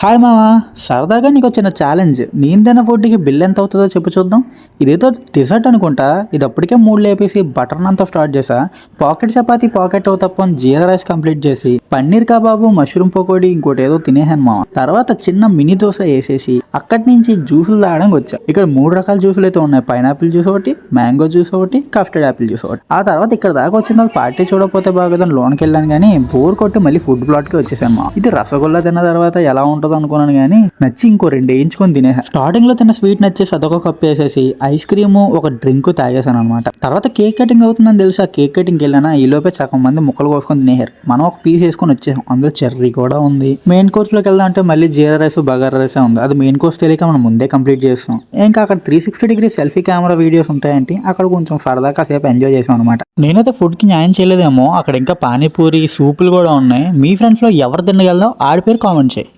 Hi మామా, సరదాగా నీకు వచ్చిన ఛాలెంజ్. నేను తిన్న ఫుడ్కి బిల్ ఎంత అవుతుందో చెప్పు చూద్దాం. ఇదేదో డిజర్ట్ అనుకుంటా. ఇది అప్పటికే మూడు లేపేసి బటర్ నాన్తో స్టార్ట్ చేసా. పాకెట్ చపాతీ, పాకెట్ తప్ప జీరా రైస్ కంప్లీట్ చేసి పన్నీర్ కబాబు, మష్రూమ్ పకోడీ, ఇంకోటి ఏదో తినేసాను మామ. తర్వాత చిన్న మినీ దోశ వేసేసి అక్కడి నుంచి జ్యూసులు తాగడానికి వచ్చా. ఇక్కడ మూడు రకాల జ్యూసులు అయితే ఉన్నాయి. పైనాపిల్ జ్యూస్ ఒకటి, మ్యాంగో జ్యూస్ ఒకటి, కస్టర్డ్ యాపిల్ జ్యూస్ ఒకటి. ఆ తర్వాత ఇక్కడ దాకా వచ్చిన తర్వాత పార్టీ చూడకపోతే బాగోదని లోనికి వెళ్ళాను, కానీ బోర్ కొట్టి మళ్ళీ ఫుడ్ ప్లాట్కి వచ్చేసాను మామ. ఇది రసగుల్లా తిన్న తర్వాత ఎలా ఉంటుంది అనుకున్నాను, కానీ నచ్చి ఇంకో రెండు వేయించుకొని తినేసా. స్టార్టింగ్ లో తిన్న స్వీట్ నచ్చేసి అదొక కప్ వేసేసి ఐస్ క్రీమ్, ఒక డ్రింక్ తాగేసాను అనమాట. తర్వాత కేక్ కటింగ్ అవుతుందని తెలిసి ఆ కేక్ కటింగ్ వెళ్ళానా. ఈ లోపే సగం మంది ముక్కలు కోసుకొని తినేసారు. మనం ఒక పీస్ వేసుకొని వచ్చేసాం. అందులో చెర్రీ కూడా ఉంది. మెయిన్ కోర్స్ లోకి వెళ్దాం అంటే మళ్ళీ జీరా రైస్, బగారా రైస్ ఉంది. అది మెయిన్ కోర్స్ తెలియక మనం ముందే కంప్లీట్ చేస్తాం. ఇంకా అక్కడ 360 డిగ్రీ సెల్ఫీ కెమెరా వీడియోస్ ఉంటాయంటే అక్కడ కొంచెం సరదా కాసేపు ఎంజాయ్ చేసాం అనమాట. నేనైతే ఫుడ్ కి న్యాయం చేయలేదేమో. అక్కడ ఇంకా పానీపూరి, సూపులు కూడా ఉన్నాయి. మీ ఫ్రెండ్స్ లో ఎవరు తినగలదో ఆడి పేరు కామెంట్ చేయి.